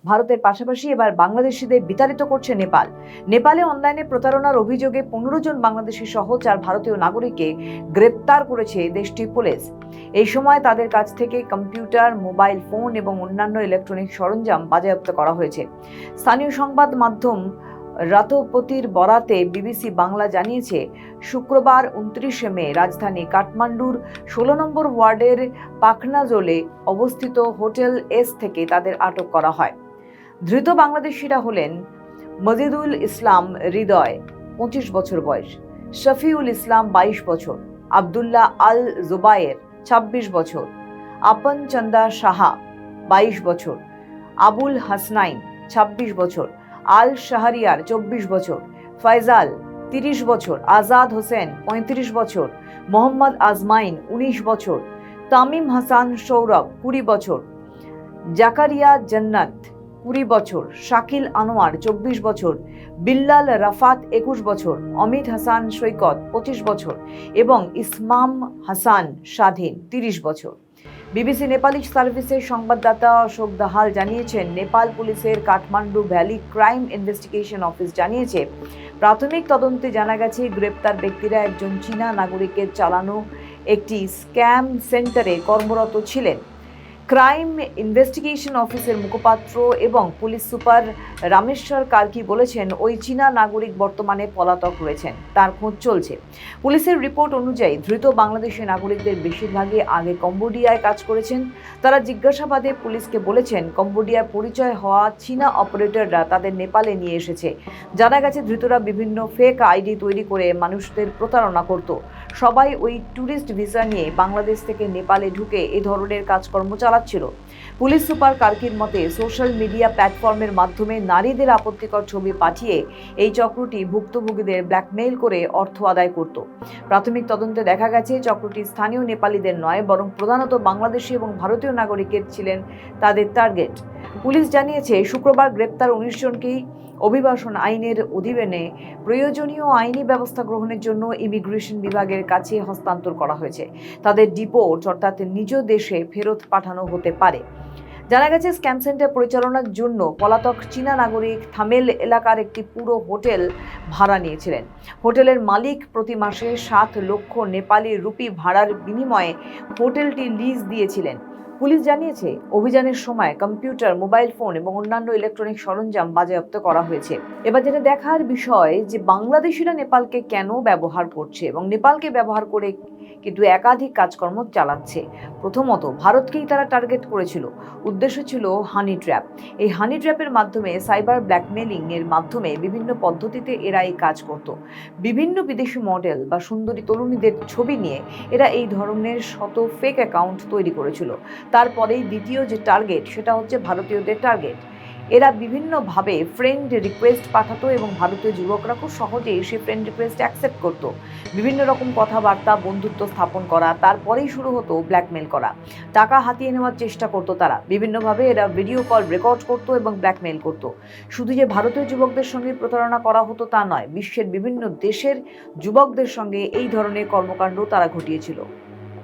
ভারতের পাশাপাশি এবার বাংলাদেশিদের বিতাড়িত করছে নেপাল। নেপালে অনলাইনে প্রতারণার অভিযোগে 15 জন বাংলাদেশি সহ 4 ভারতীয় নাগরিককে গ্রেপ্তার করেছে দেশটির পুলিশ। এই সময় তাদের কাছ থেকে কম্পিউটার, মোবাইল ফোন এবং অন্যান্য ইলেকট্রনিক সরঞ্জাম বাজেয়াপ্ত করা হয়েছে। স্থানীয় সংবাদ মাধ্যম রাতপতির বরাতে বিবিসি বাংলা জানিয়েছে, শুক্রবার 29 মে রাজধানী কাঠমান্ডুর 16 নম্বর ওয়ার্ডের পাখনাজোলে অবস্থিত হোটেল এস থেকে তাদের আটক করা হয়। ধৃত বাংলাদেশিরা হলেন মজিদুল ইসলাম হৃদয়, 25 বছর বয়স, শফিউল ইসলাম 22 বছর, আব্দুল্লাহ আল জুবায়ের 26 বছর, আপন চন্দা সাহা 22 বছর, আবুল হাসনাইন 26 বছর, আল শাহরিয়ার 24 বছর, ফয়জাল 30 বছর, আজাদ হোসেন 35 বছর, মোহাম্মদ আজমাইন 19 বছর, তামিম হাসান সৌরভ 20 বছর, জাকারিয়া জান্নাত 20 বছর, শাকিল আনোয়ার 24 বছর, বিল্লাল রাফাত 21 বছর, অমিত হাসান সৈকত 25 বছর এবং ইসমাম হাসান স্বাধীন 30 বছর। বিবিসি নেপালি সার্ভিসের সংবাদদাতা অশোক দাহাল জানিয়েছেন, নেপাল পুলিশের Kathmandu valley crime investigation office জানিয়েছে, প্রাথমিক তদন্তে জানা গেছে গ্রেপ্তার ব্যক্তিরা একজন চীনা নাগরিকের চালানো একটি স্ক্যাম সেন্টারে কর্মরত ছিলেন। ক্রাইম ইনভেস্টিগেশন অফিসের মুখপাত্র এবং পুলিশ সুপার রামেশ্বর কার্কি বলেছেন, ওই চীনা নাগরিক বর্তমানে পলাতক রয়েছেন, তার খোঁজ চলছে। পুলিশের রিপোর্ট অনুযায়ী ধৃত বাংলাদেশি নাগরিকদের বেশিরভাগই আগে কম্বোডিয়ায় কাজ করেছেন। তারা জিজ্ঞাসাবাদে পুলিশকে বলেছেন, কম্বোডিয়ায় পরিচয় হওয়া চীনা অপারেটররা তাদের নেপালে নিয়ে এসেছে। জানা গেছে ধৃতরা বিভিন্ন ফেক আইডি তৈরি করে মানুষদের প্রতারণা করত। সবাই ওই ট্যুরিস্ট ভিসা নিয়ে বাংলাদেশ থেকে নেপালে ঢুকে এ ধরনের কাজকর্ম চালাচ্ছিল। পুলিশ সুপার কার্কির মতে, সোশ্যাল মিডিয়া প্ল্যাটফর্মের মাধ্যমে নারীদের আপত্তিকর ছবি পাঠিয়ে এই চক্রটি ভুক্তভোগীদের ব্ল্যাকমেইল করে অর্থ আদায় করত। প্রাথমিক তদন্তে দেখা গেছে চক্রটি স্থানীয় নেপালিদের নয়, বরং প্রধানত বাংলাদেশি এবং ভারতীয় নাগরিকের ছিলেন তাদের টার্গেট। পুলিশ জানিয়েছে, শুক্রবার গ্রেপ্তার 19 জনকেই অভিবাসন আইনের অধীনে প্রয়োজনীয় আইনি ব্যবস্থা গ্রহণের জন্য ইমিগ্রেশন বিভাগের কাছে হস্তান্তর করা হয়েছে। তাদের ডিপোর্ট অর্থাৎ নিজ দেশে ফেরত পাঠানো হতে পারে। জানা গেছে, স্ক্যাম সেন্টার পরিচালনার জন্য পলাতক চীনা নাগরিক থামেল এলাকার একটি পুরো হোটেল ভাড়া নিয়েছিলেন। হোটেলের মালিক প্রতি মাসে 7 লক্ষ নেপালি রুপি ভাড়ার বিনিময়ে হোটেলটি লিজ দিয়েছিলেন। পুলিশ জানিয়েছে, অভিযানের সময় কম্পিউটার, মোবাইল ফোন এবং অন্যান্য ইলেকট্রনিক সরঞ্জাম বাজেয়াপ্ত করা হয়েছে। এবার যেটা দেখার বিষয় যে বাংলাদেশিরা নেপালকে কেন ব্যবহার করছে এবং নেপালকে ব্যবহার করে কিন্তু একাধিক কাজকর্ম চালাচ্ছে। প্রথমত, ভারতকেই তারা টার্গেট করেছিল। উদ্দেশ্য ছিল হানি ট্র্যাপ। এই হানি ট্র্যাপের মাধ্যমে সাইবার ব্ল্যাকমেলিং এর মাধ্যমে বিভিন্ন পদ্ধতিতে এরা এই কাজ করত। বিভিন্ন বিদেশি মডেল বা সুন্দরী তরুণীদের ছবি নিয়ে এরা এই ধরনের শত ফেক অ্যাকাউন্ট তৈরি করেছিল। তারপরেই দ্বিতীয় যে টার্গেট, সেটা হচ্ছে ভারতীয়দের টার্গেট। এরা বিভিন্নভাবে ফ্রেন্ড রিকোয়েস্ট পাঠাতো এবং ভারতীয় যুবকরা খুব সহজেই সেই ফ্রেন্ড রিকোয়েস্ট অ্যাকসেপ্ট করতো। বিভিন্ন রকম কথাবার্তা, বন্ধুত্ব স্থাপন করা, তারপরেই শুরু হতো ব্ল্যাকমেল করা। টাকা হাতিয়ে নেওয়ার চেষ্টা করতো তারা। বিভিন্নভাবে এরা ভিডিও কল রেকর্ড করতো এবং ব্ল্যাকমেল করতো। শুধু যে ভারতীয় যুবকদের সঙ্গে প্রতারণা করা হতো তা নয়, বিশ্বের বিভিন্ন দেশের যুবকদের সঙ্গে এই ধরনের কর্মকাণ্ড তারা ঘটিয়েছিল।